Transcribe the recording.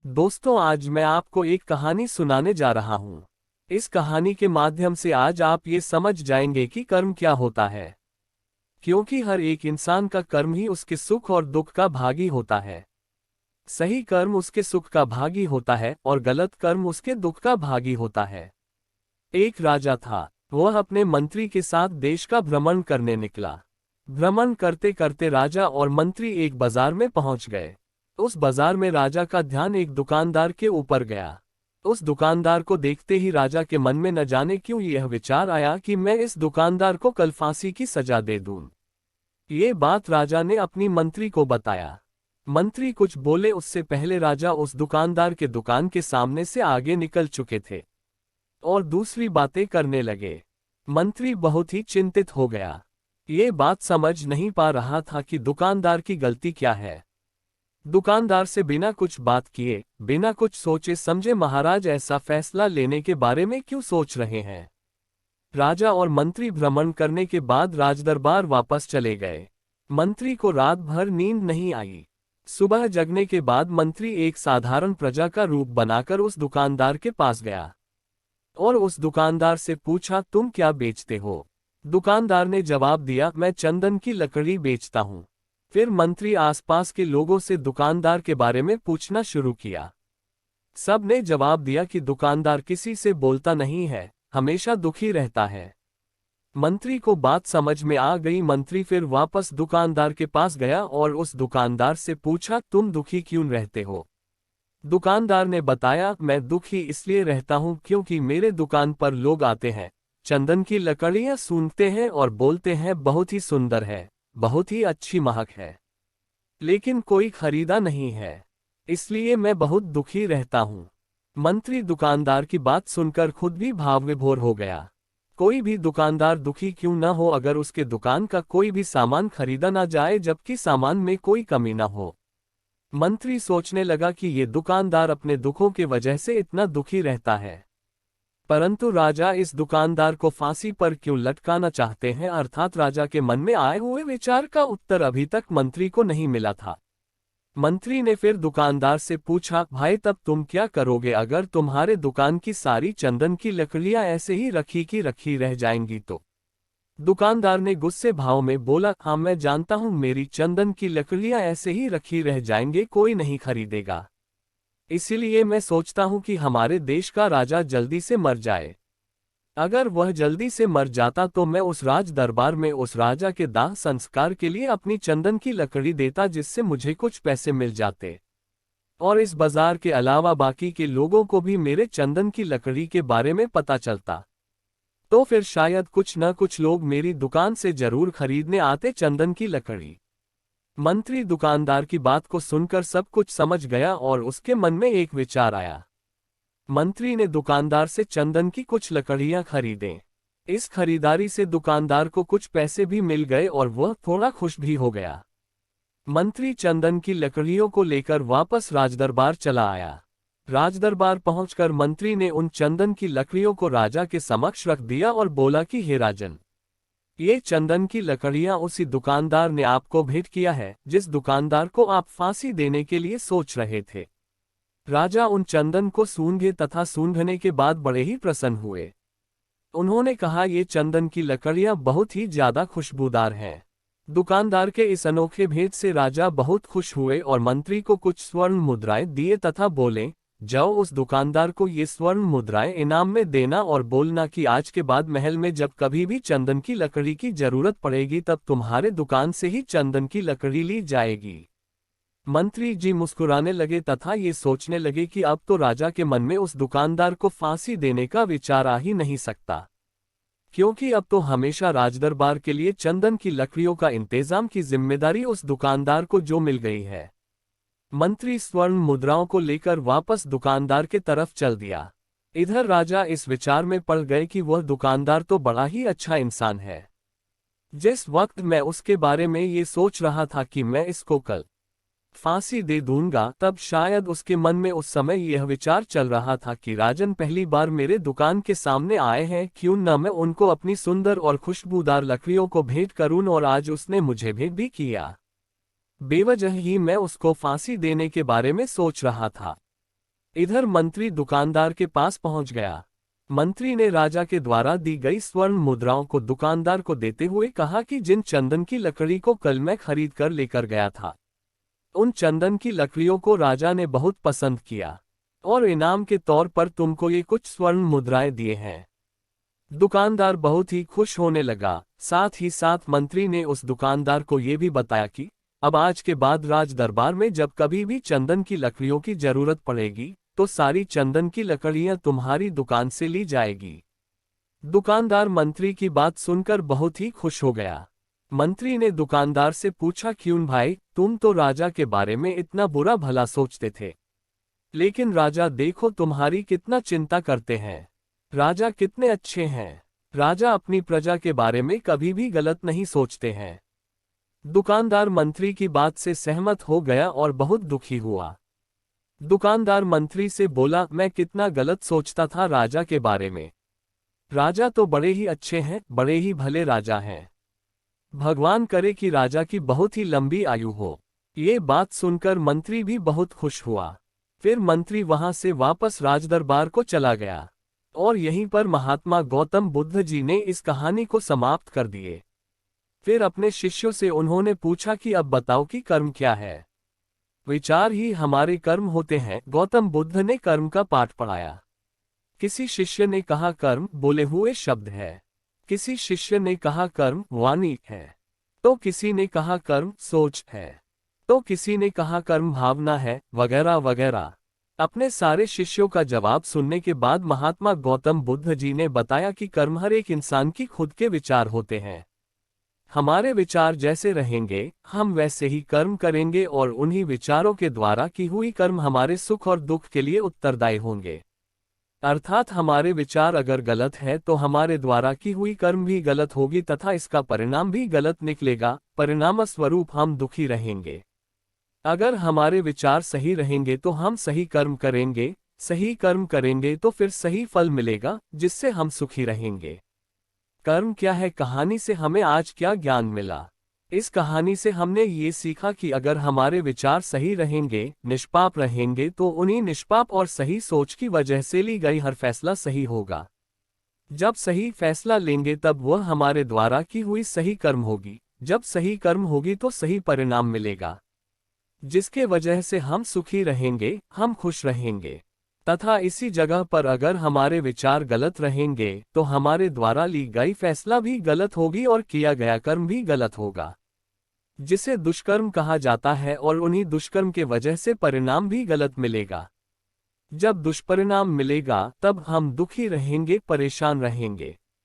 दोस्तों, आज मैं आपको एक कहानी सुनाने जा रहा हूँ। इस कहानी के माध्यम से आज आप ये समझ जाएंगे कि कर्म क्या होता है। क्योंकि हर एक इंसान का कर्म ही उसके सुख और दुख का भागी होता है। सही कर्म उसके सुख का भागी होता है और गलत कर्म उसके दुख का भागी होता है। एक राजा था। वह अपने मंत्री के साथ देश का भ्रमण करने निकला। भ्रमण करते करते राजा और मंत्री एक बाजार में पहुंच गए। उस बाजार में राजा का ध्यान एक दुकानदार के ऊपर गया। उस दुकानदार को देखते ही राजा के मन में न जाने क्यों यह विचार आया कि मैं इस दुकानदार को कल फांसी की सजा दे दूं। ये बात राजा ने अपनी मंत्री को बताया। मंत्री कुछ बोले उससे पहले राजा उस दुकानदार के दुकान के सामने से आगे निकल चुके थे और दूसरी बातें करने लगे। मंत्री बहुत ही चिंतित हो गया। ये बात समझ नहीं पा रहा था कि दुकानदार की गलती क्या है। दुकानदार से बिना कुछ बात किए, बिना कुछ सोचे समझे महाराज ऐसा फैसला लेने के बारे में क्यों सोच रहे हैं। राजा और मंत्री भ्रमण करने के बाद राजदरबार वापस चले गए। मंत्री को रात भर नींद नहीं आई। सुबह जगने के बाद मंत्री एक साधारण प्रजा का रूप बनाकर उस दुकानदार के पास गया और उस दुकानदार से पूछा, तुम क्या बेचते हो। दुकानदार ने जवाब दिया, मैं चंदन की लकड़ी बेचता हूँ। फिर मंत्री आसपास के लोगों से दुकानदार के बारे में पूछना शुरू किया। सब ने जवाब दिया कि दुकानदार किसी से बोलता नहीं है, हमेशा दुखी रहता है। मंत्री को बात समझ में आ गई। मंत्री फिर वापस दुकानदार के पास गया और उस दुकानदार से पूछा, तुम दुखी क्यों रहते हो। दुकानदार ने बताया, मैं दुखी इसलिए रहता हूँ क्योंकि मेरे दुकान पर लोग आते हैं, चंदन की लकड़ियाँ सूंघते हैं और बोलते हैं बहुत ही सुंदर है, बहुत ही अच्छी महक है, लेकिन कोई खरीदा नहीं है, इसलिए मैं बहुत दुखी रहता हूँ। मंत्री दुकानदार की बात सुनकर खुद भी भावविभोर हो गया। कोई भी दुकानदार दुखी क्यों न हो अगर उसके दुकान का कोई भी सामान खरीदा ना जाए जबकि सामान में कोई कमी न हो। मंत्री सोचने लगा कि ये दुकानदार अपने दुखों के वजह से इतना दुखी रहता है, परंतु राजा इस दुकानदार को फांसी पर क्यों लटकाना चाहते हैं, अर्थात राजा के मन में आए हुए विचार का उत्तर अभी तक मंत्री को नहीं मिला था। मंत्री ने फिर दुकानदार से पूछा, भाई तब तुम क्या करोगे अगर तुम्हारे दुकान की सारी चंदन की लकड़ियां ऐसे ही रखी की रखी रह जाएंगी तो। दुकानदार ने गुस्से भाव में बोला, हाँ मैं जानता हूं मेरी चंदन की लकड़ियां ऐसे ही रखी रह जाएंगे, कोई नहीं खरीदेगा। इसीलिए मैं सोचता हूं कि हमारे देश का राजा जल्दी से मर जाए। अगर वह जल्दी से मर जाता तो मैं उस राज दरबार में उस राजा के दाह संस्कार के लिए अपनी चंदन की लकड़ी देता, जिससे मुझे कुछ पैसे मिल जाते और इस बाजार के अलावा बाकी के लोगों को भी मेरे चंदन की लकड़ी के बारे में पता चलता। तो फिर शायद कुछ न कुछ लोग मेरी दुकान से जरूर खरीदने आते चंदन की लकड़ी। मंत्री दुकानदार की बात को सुनकर सब कुछ समझ गया और उसके मन में एक विचार आया। मंत्री ने दुकानदार से चंदन की कुछ लकड़ियां खरीदें। इस खरीदारी से दुकानदार को कुछ पैसे भी मिल गए और वह थोड़ा खुश भी हो गया। मंत्री चंदन की लकड़ियों को लेकर वापस राजदरबार चला आया। राजदरबार पहुंचकर मंत्री ने उन चंदन की लकड़ियों को राजा के समक्ष रख दिया और बोला कि हे राजन, ये चंदन की लकड़ियां उसी दुकानदार ने आपको भेंट किया है जिस दुकानदार को आप फांसी देने के लिए सोच रहे थे। राजा उन चंदन को सूंघे तथा सूंघने के बाद बड़े ही प्रसन्न हुए। उन्होंने कहा, ये चंदन की लकड़ियां बहुत ही ज्यादा खुशबूदार हैं। दुकानदार के इस अनोखे भेंट से राजा बहुत खुश हुए और मंत्री को कुछ स्वर्ण मुद्राएं दिए तथा बोले, जाओ उस दुकानदार को ये स्वर्ण मुद्राएं इनाम में देना और बोलना कि आज के बाद महल में जब कभी भी चंदन की लकड़ी की जरूरत पड़ेगी तब तुम्हारे दुकान से ही चंदन की लकड़ी ली जाएगी। मंत्री जी मुस्कुराने लगे तथा ये सोचने लगे कि अब तो राजा के मन में उस दुकानदार को फांसी देने का विचार आ ही नहीं सकता, क्योंकि अब तो हमेशा राजदरबार के लिए चंदन की लकड़ियों का इंतजाम की जिम्मेदारी उस दुकानदार को जो मिल गई है। मंत्री स्वर्ण मुद्राओं को लेकर वापस दुकानदार के तरफ चल दिया। इधर राजा इस विचार में पड़ गए कि वह दुकानदार तो बड़ा ही अच्छा इंसान है। जिस वक्त मैं उसके बारे में ये सोच रहा था कि मैं इसको कल फांसी दे दूंगा, तब शायद उसके मन में उस समय यह विचार चल रहा था कि राजन पहली बार मेरे दुकान के सामने आए हैं, क्यों न मैं उनको अपनी सुंदर और खुशबूदार लकड़ियों को भेंट करूं, और आज उसने मुझे भेंट भी किया। बेवजह ही मैं उसको फांसी देने के बारे में सोच रहा था। इधर मंत्री दुकानदार के पास पहुंच गया। मंत्री ने राजा के द्वारा दी गई स्वर्ण मुद्राओं को दुकानदार को देते हुए कहा कि जिन चंदन की लकड़ी को कल मैं खरीद कर लेकर गया था, उन चंदन की लकड़ियों को राजा ने बहुत पसंद किया और इनाम के तौर पर तुमको ये कुछ स्वर्ण मुद्राएं दिए हैं। दुकानदार बहुत ही खुश होने लगा। साथ ही साथ मंत्री ने उस दुकानदार को ये भी बताया कि अब आज के बाद राज दरबार में जब कभी भी चंदन की लकड़ियों की जरूरत पड़ेगी तो सारी चंदन की लकड़ियां तुम्हारी दुकान से ली जाएगी। दुकानदार मंत्री की बात सुनकर बहुत ही खुश हो गया। मंत्री ने दुकानदार से पूछा, क्यों भाई, तुम तो राजा के बारे में इतना बुरा भला सोचते थे, लेकिन राजा देखो तुम्हारी कितना चिंता करते हैं। राजा कितने अच्छे हैं। राजा अपनी प्रजा के बारे में कभी भी गलत नहीं सोचते हैं। दुकानदार मंत्री की बात से सहमत हो गया और बहुत दुखी हुआ। दुकानदार मंत्री से बोला, मैं कितना गलत सोचता था राजा के बारे में। राजा तो बड़े ही अच्छे हैं, बड़े ही भले राजा हैं। भगवान करे कि राजा की बहुत ही लंबी आयु हो। ये बात सुनकर मंत्री भी बहुत खुश हुआ। फिर मंत्री वहां से वापस राजदरबार को चला गया और यहीं पर महात्मा गौतम बुद्ध जी ने इस कहानी को समाप्त कर दिए। फिर अपने शिष्यों से उन्होंने पूछा कि अब बताओ कि कर्म क्या है। विचार ही हमारे कर्म होते हैं, गौतम बुद्ध ने कर्म का पाठ पढ़ाया। किसी शिष्य ने कहा कर्म बोले हुए शब्द है, किसी शिष्य ने कहा कर्म वाणी है, तो किसी ने कहा कर्म सोच है, तो किसी ने कहा कर्म भावना है, वगैरह वगैरह। अपने सारे शिष्यों का जवाब सुनने के बाद महात्मा गौतम बुद्ध जी ने बताया कि कर्म हर एक इंसान की खुद के विचार होते हैं। हमारे विचार जैसे रहेंगे हम वैसे ही कर्म करेंगे और उन्हीं विचारों के द्वारा की हुई कर्म हमारे सुख और दुख के लिए उत्तरदायी होंगे। अर्थात हमारे विचार अगर गलत है तो हमारे द्वारा की हुई कर्म भी गलत होगी तथा इसका परिणाम भी गलत निकलेगा। परिणाम स्वरूप हम दुखी रहेंगे। अगर हमारे विचार सही रहेंगे तो हम सही कर्म करेंगे, सही कर्म करेंगे तो फिर सही फल मिलेगा जिससे हम सुखी रहेंगे। कर्म क्या है, कहानी से हमें आज क्या ज्ञान मिला? इस कहानी से हमने ये सीखा कि अगर हमारे विचार सही रहेंगे, निष्पाप रहेंगे तो उन्हीं निष्पाप और सही सोच की वजह से ली गई हर फैसला सही होगा। जब सही फैसला लेंगे तब वह हमारे द्वारा की हुई सही कर्म होगी। जब सही कर्म होगी तो सही परिणाम मिलेगा, जिसके वजह से हम सुखी रहेंगे, हम खुश रहेंगे। तथा इसी जगह पर अगर हमारे विचार गलत रहेंगे तो हमारे द्वारा ली गई फैसला भी गलत होगी और किया गया कर्म भी गलत होगा, जिसे दुष्कर्म कहा जाता है, और उन्हीं दुष्कर्म के वजह से परिणाम भी गलत मिलेगा। जब दुष्परिणाम मिलेगा तब हम दुखी रहेंगे, परेशान रहेंगे।